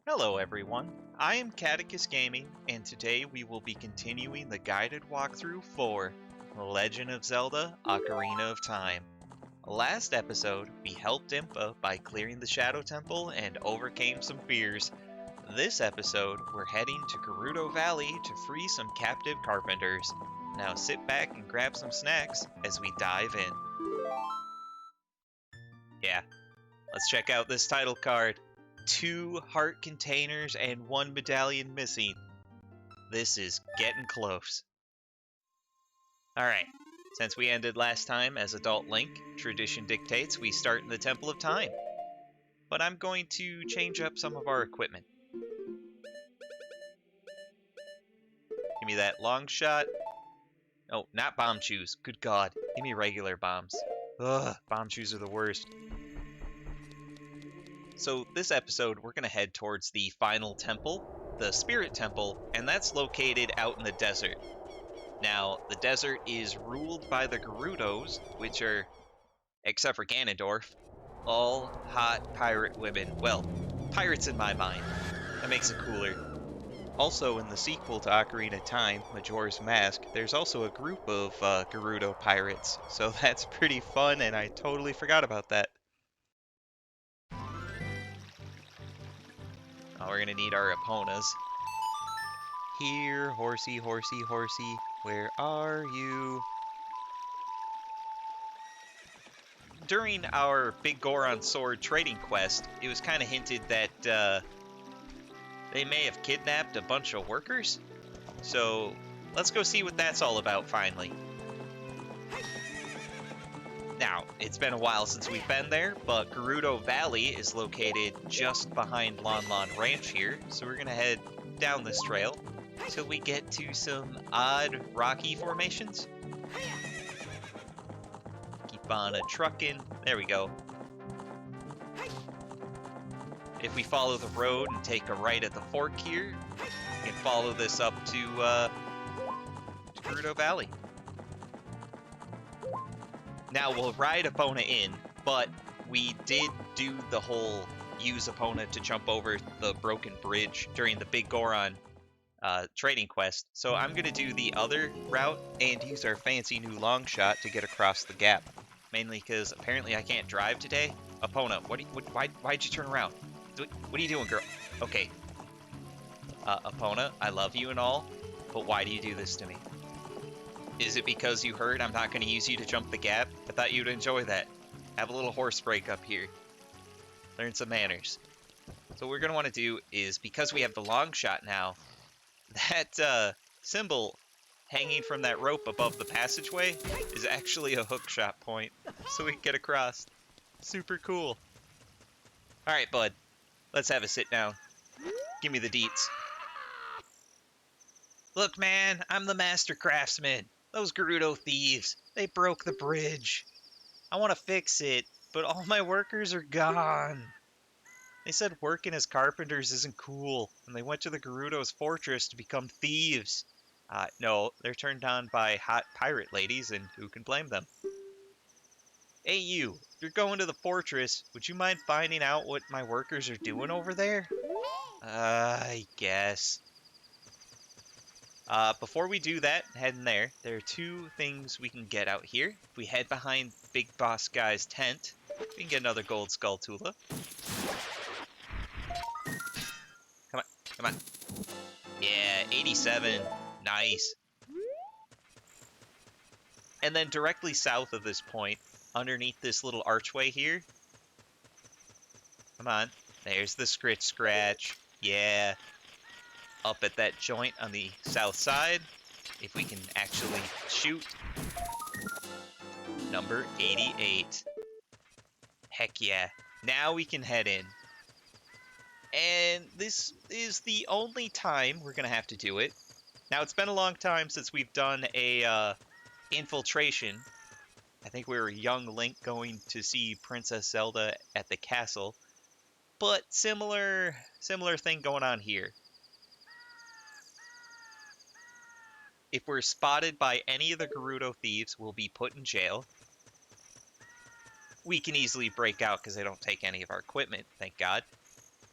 Hello everyone, I am Catechus Gaming, and today we will be continuing the guided walkthrough for Legend of Zelda Ocarina of Time. Last episode, we helped Impa by clearing the Shadow Temple and overcame some fears. This episode, we're heading to Gerudo Valley to free some captive carpenters. Now sit back and grab some snacks as we dive in. Yeah, let's check out this title card. 2 heart containers and 1 medallion missing. This is getting close. Alright, since we ended last time as Adult Link, tradition dictates we start in the Temple of Time. But I'm going to change up some of our equipment. Give me that long shot. Oh, not bomb shoes. Good God. Give me regular bombs. Ugh, bomb shoes are the worst. So this episode, we're going to head towards the final temple, the Spirit Temple, and that's located out in the desert. Now, the desert is ruled by the Gerudos, which are, except for Ganondorf, all hot pirate women. Well, pirates in my mind. That makes it cooler. Also, in the sequel to Ocarina of Time, Majora's Mask, there's also a group of Gerudo pirates, so that's pretty fun, and I totally forgot about that. Oh, we're gonna need our Eponas. Here, horsey, horsey, horsey, where are you? During our Big Goron Sword trading quest, it was kind of hinted that they may have kidnapped a bunch of workers. So let's go see what that's all about finally. Now, it's been a while since we've been there, but Gerudo Valley is located just behind Lon Lon Ranch here, so we're going to head down this trail till we get to some odd rocky formations. Keep on trucking. There we go. If we follow the road and take a right at the fork here, we can follow this up to Gerudo Valley. Now, we'll ride Epona in, but we did do the whole use Epona to jump over the broken bridge during the Big Goron trading quest. So I'm going to do the other route and use our fancy new long shot to get across the gap. Mainly because apparently I can't drive today. Epona, why'd you turn around? What are you doing, girl? Okay. Epona, I love you and all, but why do you do this to me? Is it because you heard I'm not going to use you to jump the gap? I thought you'd enjoy that. Have a little horse break up here. Learn some manners. So what we're going to want to do is, because we have the long shot now, that symbol hanging from that rope above the passageway is actually a hook shot point, so we can get across. Super cool. Alright, bud. Let's have a sit down. Give me the deets. Look, man, I'm the master craftsman. Those Gerudo thieves, they broke the bridge. I want to fix it, but all my workers are gone. They said working as carpenters isn't cool, and they went to the Gerudo's fortress to become thieves. No, they're turned on by hot pirate ladies, and who can blame them? Hey you, if you're going to the fortress, would you mind finding out what my workers are doing over there? I guess. Before we do that, heading there are 2 things we can get out here. If we head behind Big Boss Guy's tent, we can get another gold Skulltula. Come on, come on. Yeah, 87. Nice. And then directly south of this point, underneath this little archway here. Come on. There's the Scritch Scratch. Yeah. Up at that joint on the south side, if we can actually shoot. Number 88. Heck yeah. Now we can head in. And this is the only time we're going to have to do it. Now, it's been a long time since we've done a infiltration. I think we were young Link going to see Princess Zelda at the castle. But similar thing going on here. If we're spotted by any of the Gerudo thieves, we'll be put in jail. We can easily break out because they don't take any of our equipment, thank God.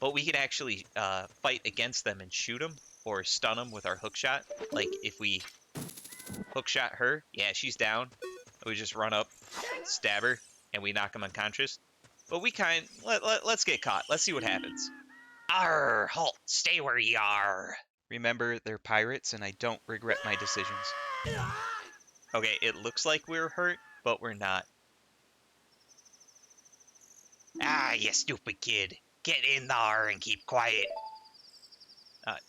but we can actually fight against them and shoot them or stun them with our hook shot. Like if we hook shot her, yeah, she's down. We just run up, stab her, and we knock them unconscious. But we let's get caught. Let's see what happens. Arr, halt, stay where you are. Remember, they're pirates, and I don't regret my decisions. Okay, it looks like we're hurt, but we're not. Ah, you stupid kid. Get in there and keep quiet.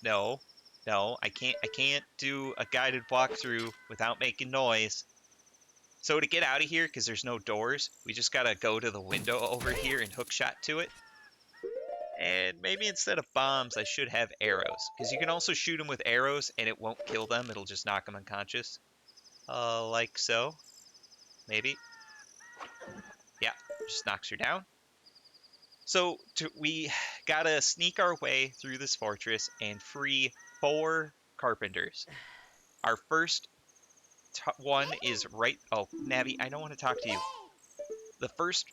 No, I can't do a guided walkthrough without making noise. So to get out of here, because there's no doors, we just gotta go to the window over here and hook shot to it. And maybe instead of bombs, I should have arrows. Because you can also shoot them with arrows, and it won't kill them. It'll just knock them unconscious. Like so. Maybe. Yeah, just knocks her down. So we gotta sneak our way through this fortress and free 4 carpenters. Our first one is right... Oh, Navi, I don't want to talk to you. The first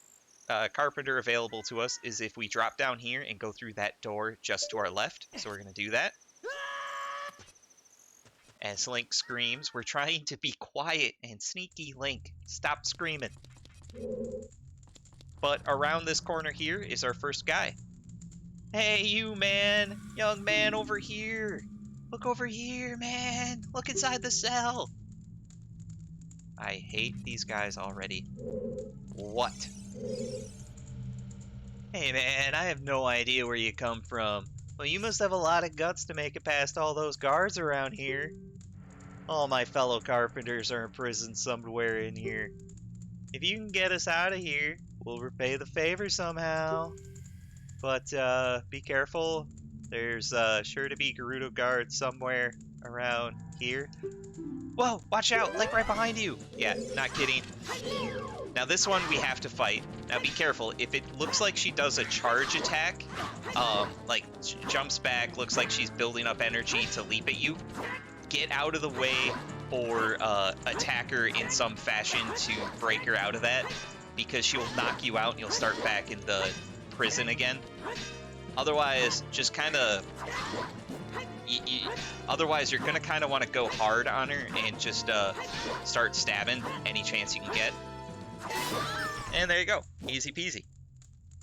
carpenter available to us is if we drop down here and go through that door just to our left. So we're going to do that. As Link screams, we're trying to be quiet and sneaky, Link. Stop screaming. But around this corner here is our first guy. Hey, you man! Young man over here! Look over here, man! Look inside the cell! I hate these guys already. What? Hey man, I have no idea where you come from. Well, you must have a lot of guts to make it past all those guards around here. All my fellow carpenters are imprisoned somewhere in here. If you can get us out of here, we'll repay the favor somehow. But be careful. There's sure to be Gerudo guards somewhere around here. Whoa, watch out, like right behind you. Yeah, not kidding. Now this one we have to fight. Now be careful, if it looks like she does a charge attack, like jumps back, looks like she's building up energy to leap at you, get out of the way or attack her in some fashion to break her out of that, because she'll knock you out and you'll start back in the prison again. Otherwise, just kind of... Otherwise, you're going to kind of want to go hard on her and just start stabbing any chance you can get. And there you go. Easy peasy.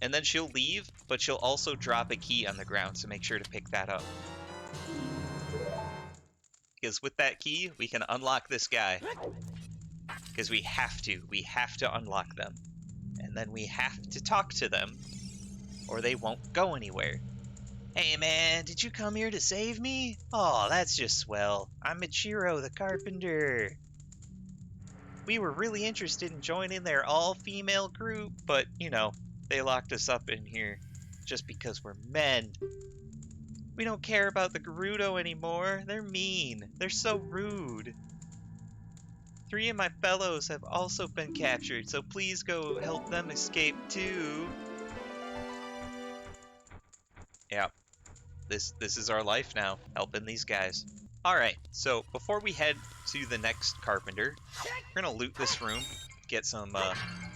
And then she'll leave, but she'll also drop a key on the ground, so make sure to pick that up. Because with that key, we can unlock this guy. Because we have to. We have to unlock them. And then we have to talk to them, or they won't go anywhere. Hey man, did you come here to save me? Oh, that's just swell. I'm Michiro, the carpenter. We were really interested in joining their all-female group, but, you know, they locked us up in here just because we're men. We don't care about the Gerudo anymore. They're mean. They're so rude. 3 of my fellows have also been captured, so please go help them escape too. Yeah, this is our life now, helping these guys. Alright, so before we head to the next carpenter, we're gonna loot this room, get some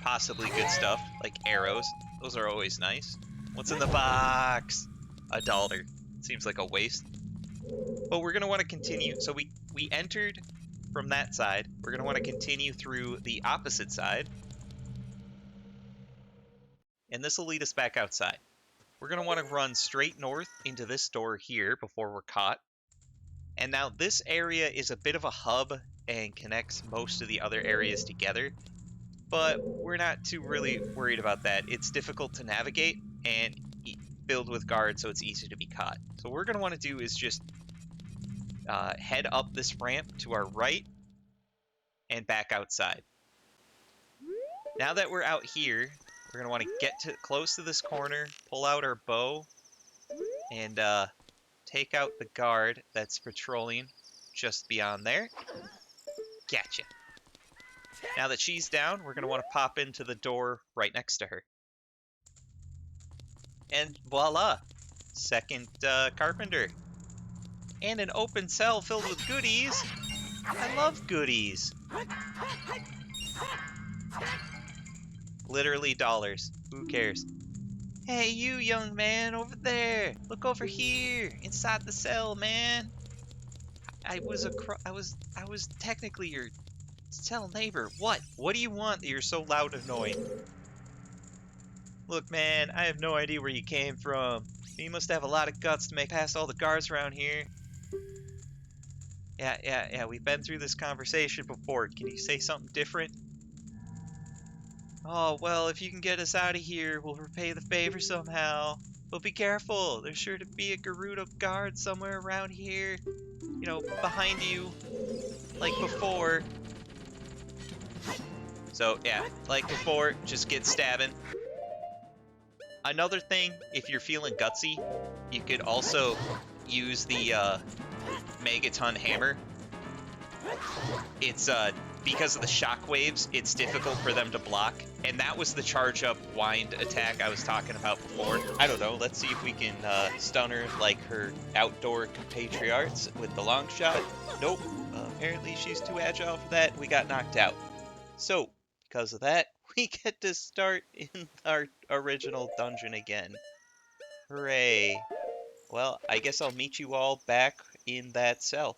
possibly good stuff, like arrows. Those are always nice. What's in the box? $1. Seems like a waste. But we're gonna want to continue, so we entered from that side. We're gonna want to continue through the opposite side. And this will lead us back outside. We're going to want to run straight north into this door here before we're caught. And now this area is a bit of a hub and connects most of the other areas together. But we're not too really worried about that. It's difficult to navigate and filled with guards, so it's easy to be caught. So what we're going to want to do is just head up this ramp to our right and back outside. Now that we're out here, we're going to want to get close to this corner, pull out our bow, and take out the guard that's patrolling just beyond there. Gotcha. Now that she's down, we're going to want to pop into the door right next to her. And voila! Second carpenter. And an open cell filled with goodies! I love goodies! Literally dollars. Who cares? Hey, you young man over there! Look over here, inside the cell, man. I was technically your cell neighbor. What? What do you want that you're so loud and annoying? Look, man, I have no idea where you came from. You must have a lot of guts to make past all the guards around here. Yeah, we've been through this conversation before. Can you say something different? Oh, well, if you can get us out of here, we'll repay the favor somehow. But be careful, there's sure to be a Gerudo guard somewhere around here. You know, behind you, like before. So, yeah, like before, just get stabbing. Another thing, if you're feeling gutsy, you could also use the Megaton hammer. It's because of the shock waves, it's difficult for them to block, and that was the charge up wind attack I was talking about before. I don't know, let's see if we can stun her like her outdoor compatriots with the long shot. Nope, apparently she's too agile for that. We got knocked out. So, because of that, we get to start in our original dungeon again. Hooray. Well, I guess I'll meet you all back in that cell.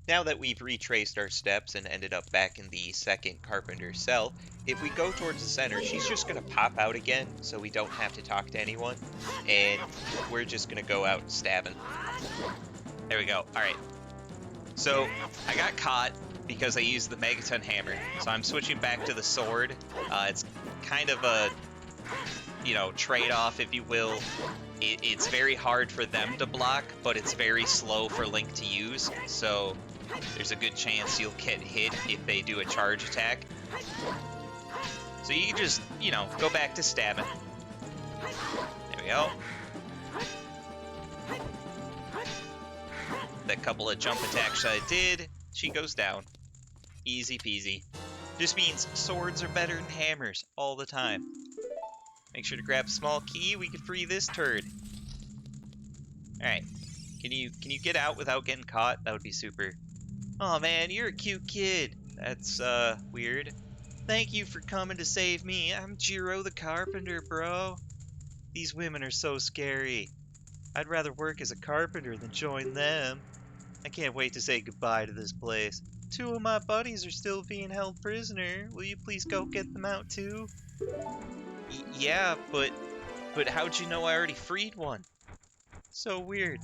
Now that we've retraced our steps and ended up back in the second Carpenter cell, if we go towards the center, she's just going to pop out again, so we don't have to talk to anyone, and we're just going to go out stabbing. There we go. Alright. So, I got caught because I used the Megaton hammer, so I'm switching back to the sword. It's kind of a, you know, trade-off, if you will. It's very hard for them to block, but it's very slow for Link to use, so there's a good chance you'll get hit if they do a charge attack. So you can just, you know, go back to stabbing. There we go. That couple of jump attacks I did, she goes down. Easy peasy. Just means swords are better than hammers all the time. Make sure to grab a small key, we can free this turd. Alright. Can you get out without getting caught? That would be super. Oh man, you're a cute kid. That's weird. Thank you for coming to save me. I'm Gerudo the Carpenter, bro. These women are so scary. I'd rather work as a carpenter than join them. I can't wait to say goodbye to this place. 2 of my buddies are still being held prisoner. Will you please go get them out too? Yeah, but how'd you know I already freed one? So weird.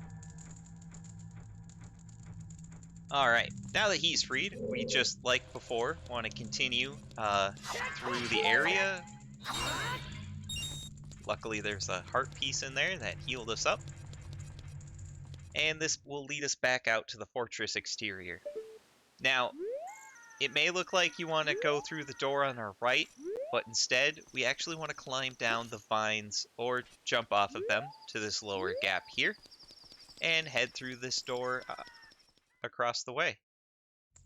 Alright, now that he's freed, we just, like before, want to continue through the area. Luckily there's a heart piece in there that healed us up. And this will lead us back out to the fortress exterior. Now, it may look like you want to go through the door on our right, but instead, we actually want to climb down the vines, or jump off of them, to this lower gap here, and head through this door across the way.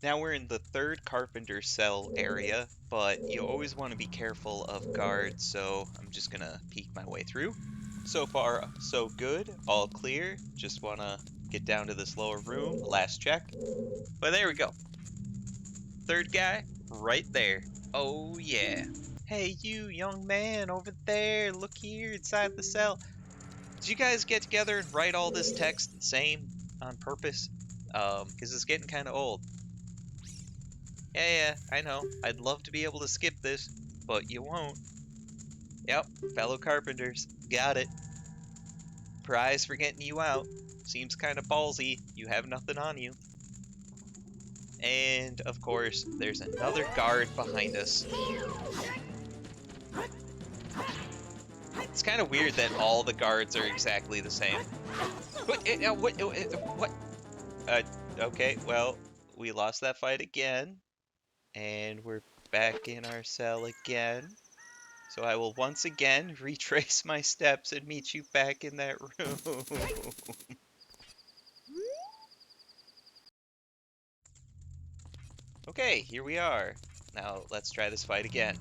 Now we're in the third Carpenter cell area, but you always want to be careful of guards, so I'm just going to peek my way through. So far, so good, all clear. Just want to get down to this lower room, last check. But there we go. Third guy, right there. Oh yeah. Hey you, young man, over there, look here, inside the cell. Did you guys get together and write all this text the same on purpose? Because it's getting kind of old. Yeah, I know. I'd love to be able to skip this, but you won't. Yep, fellow carpenters, got it. Prize for getting you out. Seems kind of ballsy, you have nothing on you. And, of course, there's another guard behind us. It's kind of weird that all the guards are exactly the same. What? Okay, well, we lost that fight again. And we're back in our cell again. So I will once again retrace my steps and meet you back in that room. Okay, here we are. Now let's try this fight again.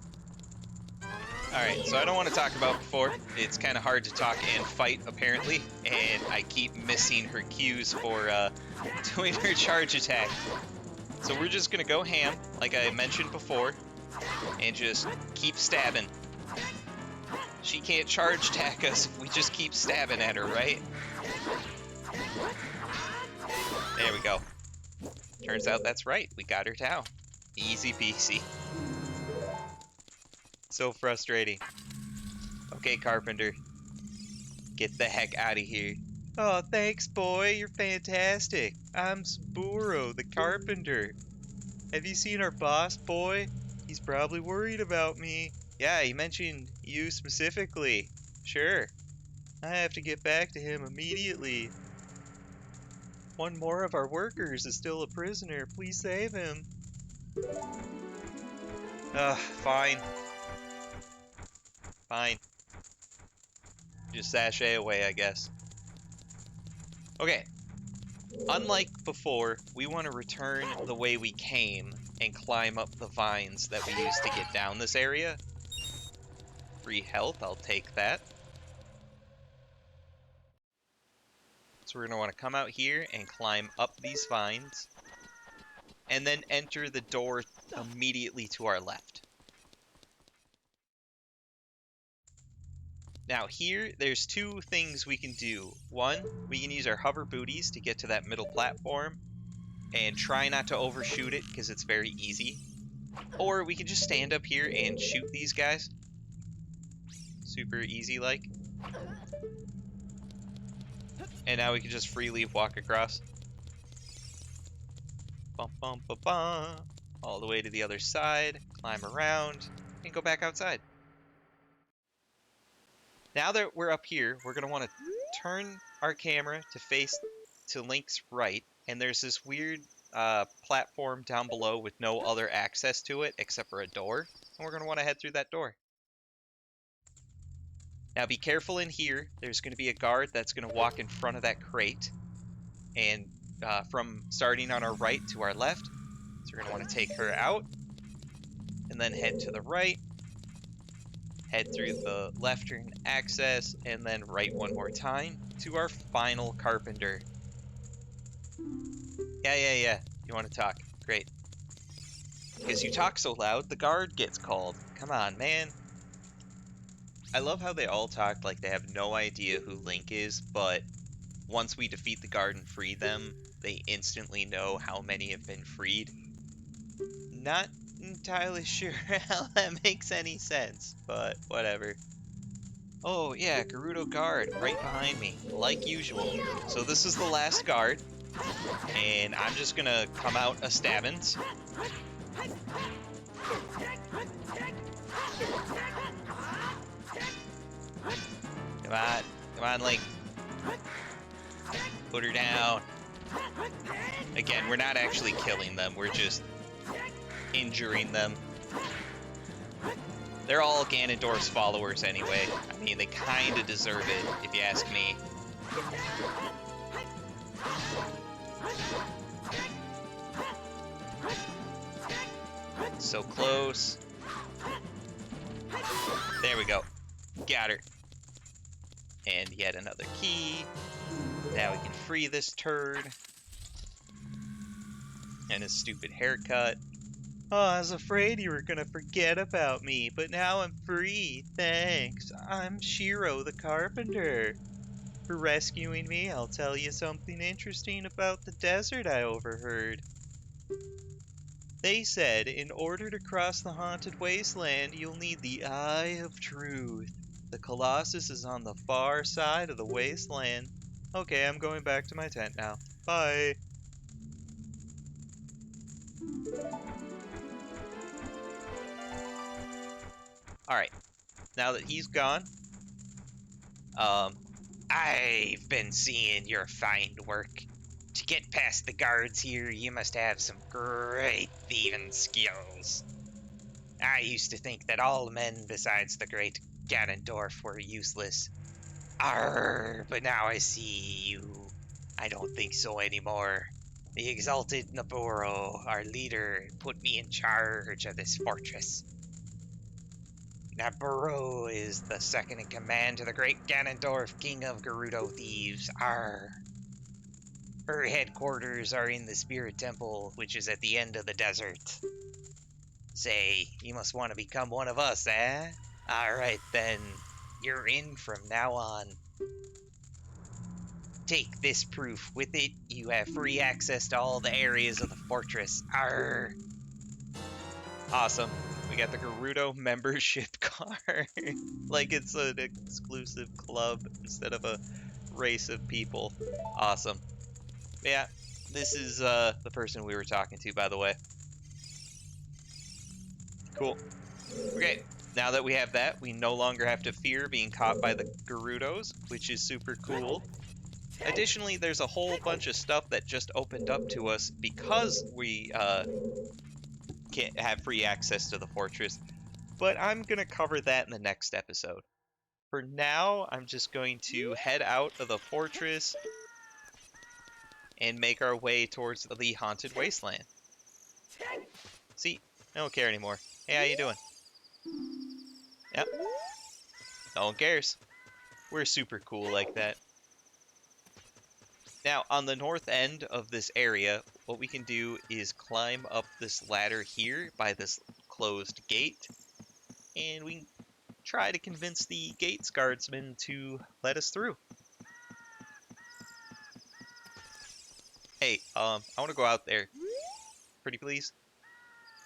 Alright, so I don't want to talk about before. It's kind of hard to talk and fight, apparently. And I keep missing her cues for doing her charge attack. So we're just going to go ham, like I mentioned before. And just keep stabbing. She can't charge attack us if we just keep stabbing at her, right? There we go. Turns out that's right. We got her down. Easy peasy. So frustrating. Okay, Carpenter. Get the heck out of here. Oh, thanks, boy. You're fantastic. I'm Saburo, the carpenter. Have you seen our boss, boy? He's probably worried about me. Yeah, he mentioned you specifically. Sure. I have to get back to him immediately. One more of our workers is still a prisoner. Please save him. Fine. Fine. Just sashay away, I guess. Okay. Unlike before, we want to return the way we came and climb up the vines that we used to get down this area. Free health, I'll take that. So we're going to want to come out here and climb up these vines. And then enter the door immediately to our left. Now here, there's two things we can do. One, we can use our hover booties to get to that middle platform and try not to overshoot it because it's very easy. Or we can just stand up here and shoot these guys. Super easy like. And now we can just freely walk across. Bum, bum, bum, bum. All the way to the other side, climb around, and go back outside. Now that we're up here, we're going to want to turn our camera to face to Link's right, and there's this weird platform down below with no other access to it except for a door, and we're going to want to head through that door. Now be careful in here. There's going to be a guard that's going to walk in front of that crate, and from starting on our right to our left, so we're going to want to take her out, and then head to the right. Head through the left turn access, and then right one more time to our final carpenter. Yeah. You want to talk? Great. Because you talk so loud, the guard gets called. Come on, man. I love how they all talk like they have no idea who Link is, but once we defeat the guard and free them, they instantly know how many have been freed. Not entirely sure how that makes any sense, but whatever. Oh yeah, Gerudo guard right behind me, like usual. So this is the last guard, and I'm just gonna come out a stabbins. Come on, Link. Put her down. Again, we're not actually killing them, we're just injuring them. They're all Ganondorf's followers anyway. I mean, they kinda deserve it, if you ask me. So close. There we go. Got her. And yet another key. Now we can free this turd. And his stupid haircut. Oh, I was afraid you were gonna forget about me, but now I'm free. Thanks. I'm Shiro the Carpenter. For rescuing me, I'll tell you something interesting about the desert I overheard. They said in order to cross the haunted wasteland, you'll need the Eye of Truth. The Colossus is on the far side of the wasteland. Okay, I'm going back to my tent now. Bye. Alright, now that he's gone, I've been seeing your fine work. To get past the guards here, you must have some great thieving skills. I used to think that all men besides the great Ganondorf were useless. Arr, but now I see you. I don't think so anymore. The exalted Naburo, our leader, put me in charge of this fortress. Naburo is the second in command to the great Ganondorf, king of Gerudo thieves. Arr. Her headquarters are in the Spirit Temple, which is at the end of the desert. Say, you must want to become one of us, eh? Alright then. You're in from now on. Take this proof. With it, you have free access to all the areas of the fortress. Arr! Awesome. We got the Gerudo membership card. Like it's an exclusive club instead of a race of people. Awesome. Yeah, this is the person we were talking to, by the way. Cool. Okay, now that we have that, we no longer have to fear being caught by the Gerudos, which is super cool. Additionally, there's a whole bunch of stuff that just opened up to us because we can't have free access to the fortress, but I'm going to cover that in the next episode. For now, I'm just going to head out of the fortress and make our way towards the Haunted Wasteland. See, I don't care anymore. Hey, how you doing? Yep. No one cares. We're super cool like that. Now, on the north end of this area, what we can do is climb up this ladder here by this closed gate, and we can try to convince the gates guardsman to let us through. Hey, I want to go out there. Pretty please?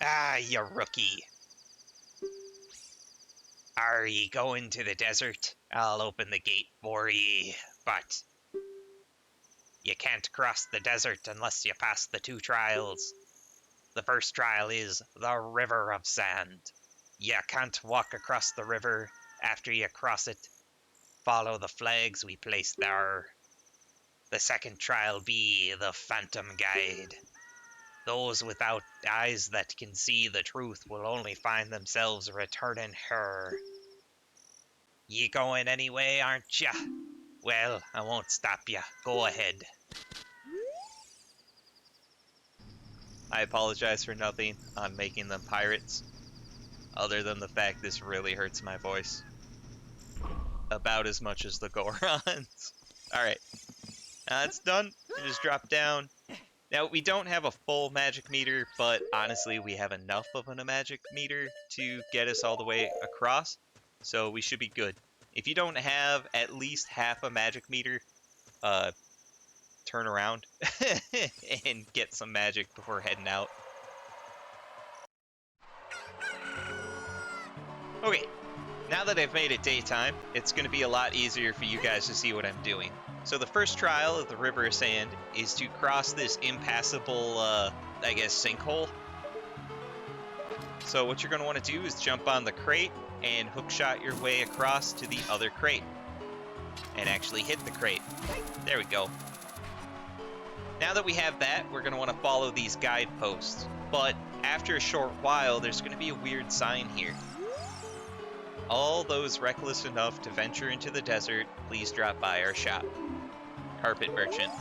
Ah, you rookie. Are ye going to the desert? I'll open the gate for ye, but you can't cross the desert unless you pass the 2 trials. The first trial is the River of Sand. You can't walk across the river. After you cross it, follow the flags we place there. The second trial be the Phantom Guide. Those without eyes that can see the truth will only find themselves returning here. Ye going anyway, aren't ya? Well, I won't stop ya. Go ahead. I apologize for nothing on making them pirates, other than the fact this really hurts my voice. About as much as the Gorons. Alright. That's done. We just drop down. Now, we don't have a full magic meter, but honestly, we have enough of a magic meter to get us all the way across, so we should be good. If you don't have at least half a magic meter, turn around and get some magic before heading out. Okay, now that I've made it daytime, it's going to be a lot easier for you guys to see what I'm doing. So the first trial of the River of Sand is to cross this impassable, I guess, sinkhole. So what you're going to want to do is jump on the crate and hookshot your way across to the other crate. And actually hit the crate. There we go. Now that we have that, we're going to want to follow these guideposts. But after a short while, there's going to be a weird sign here. All those reckless enough to venture into the desert, please drop by our shop. Carpet merchant.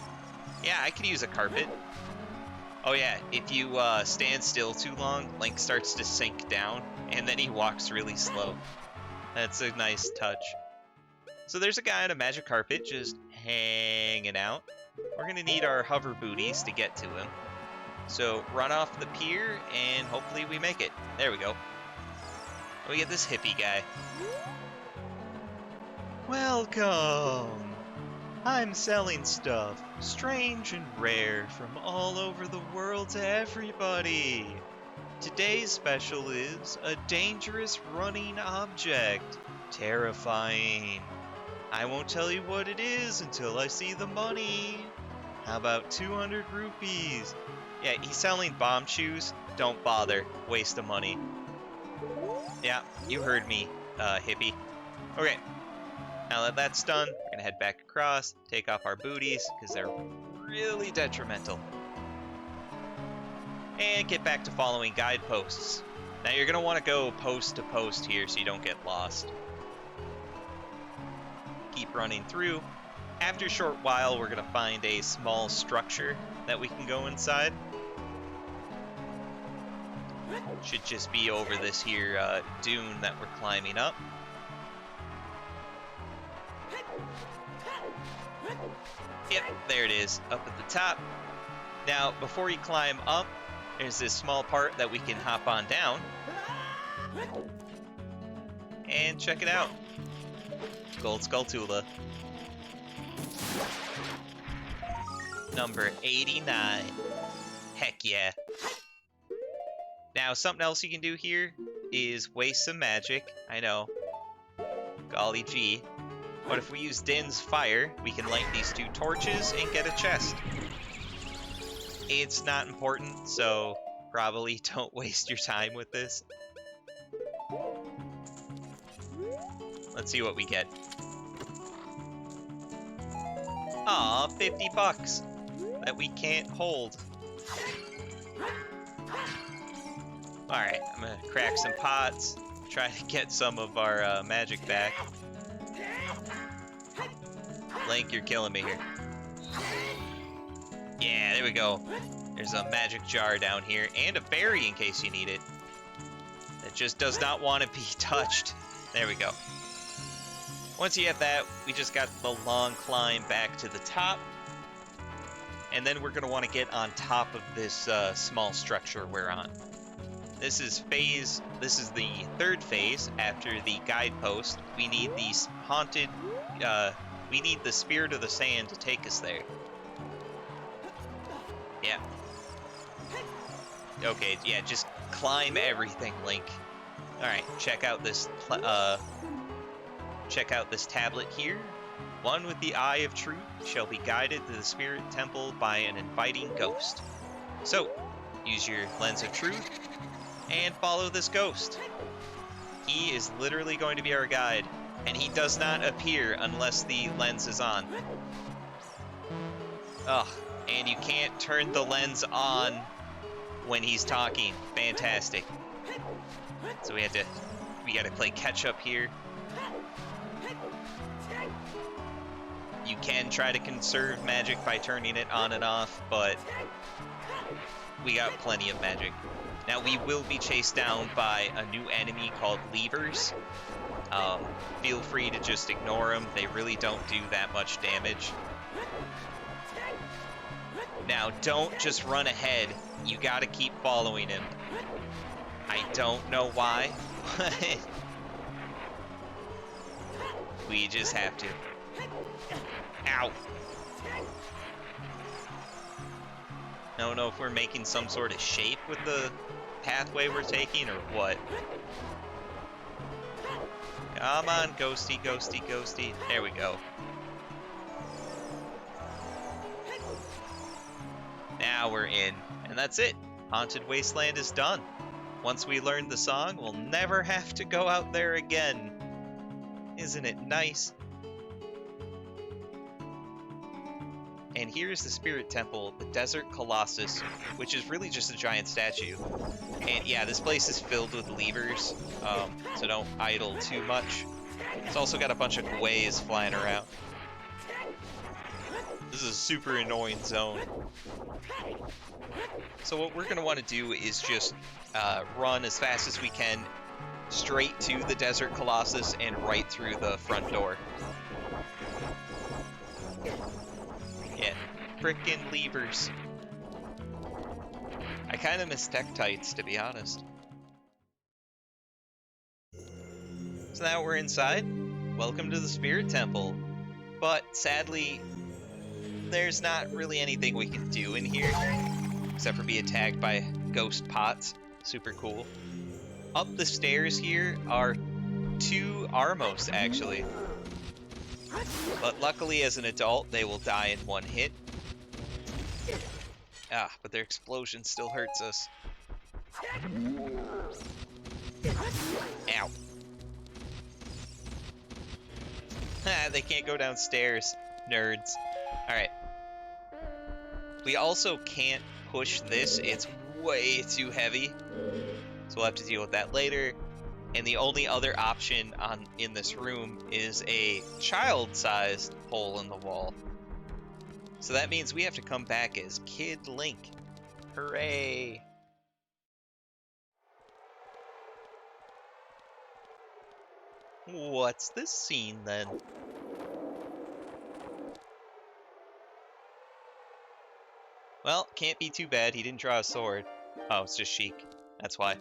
Yeah, I could use a carpet. Oh yeah, if you stand still too long, Link starts to sink down, and then he walks really slow. That's a nice touch. So there's a guy on a magic carpet just hanging out. We're going to need our hover booties to get to him. So run off the pier, and hopefully we make it. There we go. We get this hippie guy. Welcome! I'm selling stuff, strange and rare, from all over the world to everybody. Today's special is a dangerous running object. Terrifying. I won't tell you what it is until I see the money. How about 200 rupees? Yeah, he's selling bomb shoes. Don't bother. Waste of money. Yeah, you heard me, hippie. Okay, now that that's done, we're gonna head back across, take off our booties, because they're really detrimental. And get back to following guideposts. Now you're gonna want to go post to post here so you don't get lost. Keep running through. After a short while, we're gonna find a small structure that we can go inside. Should just be over this here dune that we're climbing up. Yep, there it is, up at the top. Now, before you climb up, there's this small part that we can hop on down. And check it out. Gold Skulltula. Number 89. Heck yeah. Now, something else you can do here is waste some magic. I know. Golly gee. But if we use Din's fire, we can light these 2 torches and get a chest. It's not important, so probably don't waste your time with this. Let's see what we get. Aw, 50 bucks that we can't hold. Alright, I'm gonna crack some pots, try to get some of our magic back. Link, you're killing me here. Yeah, there we go. There's a magic jar down here, and a berry in case you need it. That just does not want to be touched. There we go. Once you have that, we just got the long climb back to the top. And then we're going to want to get on top of this small structure we're on. This is the 3rd phase after the guidepost. We need these haunted, we need the Spirit of the Sand to take us there. Yeah. Okay, yeah, just climb everything, Link. Alright, check out this tablet here. One with the Eye of Truth shall be guided to the Spirit Temple by an inviting ghost. So, use your Lens of Truth and follow this ghost. He is literally going to be our guide, and he does not appear unless the lens is on. Ugh, and you can't turn the lens on when he's talking. Fantastic. So we gotta play catch up here. You can try to conserve magic by turning it on and off, but we got plenty of magic. Now we will be chased down by a new enemy called Levers. Feel free to just ignore them. They really don't do that much damage. Now don't just run ahead. You gotta keep following him. I don't know why, but we just have to. Ow! I don't know if we're making some sort of shape with the pathway we're taking or what. Come on, ghosty, ghosty, ghosty. There we go. Now we're in, and that's it. Haunted Wasteland is done. Once we learn the song, we'll never have to go out there again. Isn't it nice? And here's the Spirit Temple, the Desert Colossus, which is really just a giant statue. And yeah, this place is filled with levers, so don't idle too much. It's also got a bunch of gways flying around. This is a super annoying zone. So what we're going to want to do is just run as fast as we can straight to the Desert Colossus and right through the front door. Yeah, frickin' levers. I kind of miss Tektites, to be honest. So now we're inside. Welcome to the Spirit Temple. But sadly, there's not really anything we can do in here, except for be attacked by ghost pots. Super cool. Up the stairs here are 2 Armos, actually. But luckily, as an adult, they will die in 1 hit. Ah, but their explosion still hurts us. Ow. Ha, they can't go downstairs. Nerds. Alright. We also can't push this. It's way too heavy. So we'll have to deal with that later. And the only other option in this room is a child-sized hole in the wall. So that means we have to come back as Kid Link. Hooray! What's this scene then? Well, can't be too bad. He didn't draw a sword. Oh, it's just Sheik. That's why.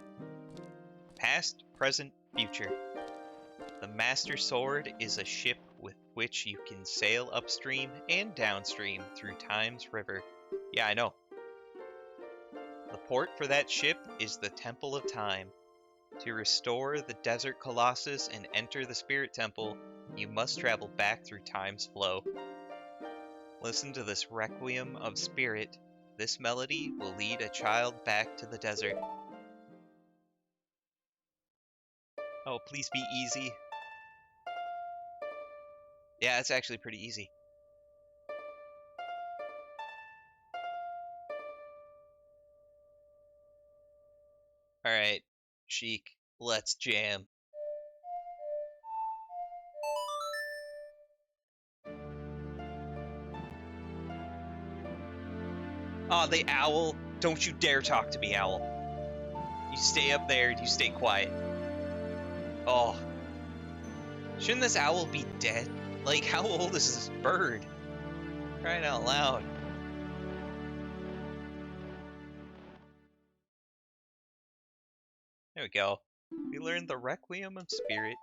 Past, present, future. The Master Sword is a ship which you can sail upstream and downstream through Time's River. Yeah, I know. The port for that ship is the Temple of Time. To restore the Desert Colossus and enter the Spirit Temple, you must travel back through Time's flow. Listen to this Requiem of Spirit. This melody will lead a child back to the desert. Oh, please be easy. Yeah, it's actually pretty easy. Alright, Sheik, let's jam. Aw, the owl. Don't you dare talk to me, owl. You stay up there and you stay quiet. Oh. Shouldn't this owl be dead? Like, how old is this bird? Crying out loud. There we go. We learned the Requiem of Spirit.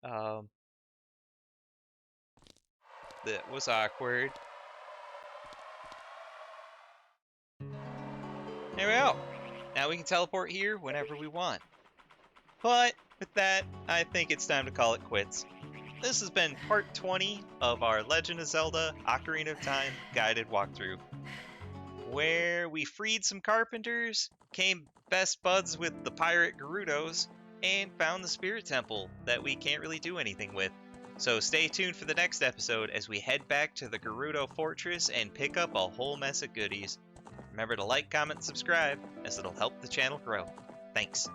That was awkward. There we go. Now we can teleport here whenever we want. But with that, I think it's time to call it quits. This has been part 20 of our Legend of Zelda Ocarina of Time guided walkthrough, where we freed some carpenters, became best buds with the pirate Gerudos, and found the Spirit Temple that we can't really do anything with. So stay tuned for the next episode as we head back to the Gerudo Fortress and pick up a whole mess of goodies. Remember to like, comment, and subscribe, as it'll help the channel grow. Thanks.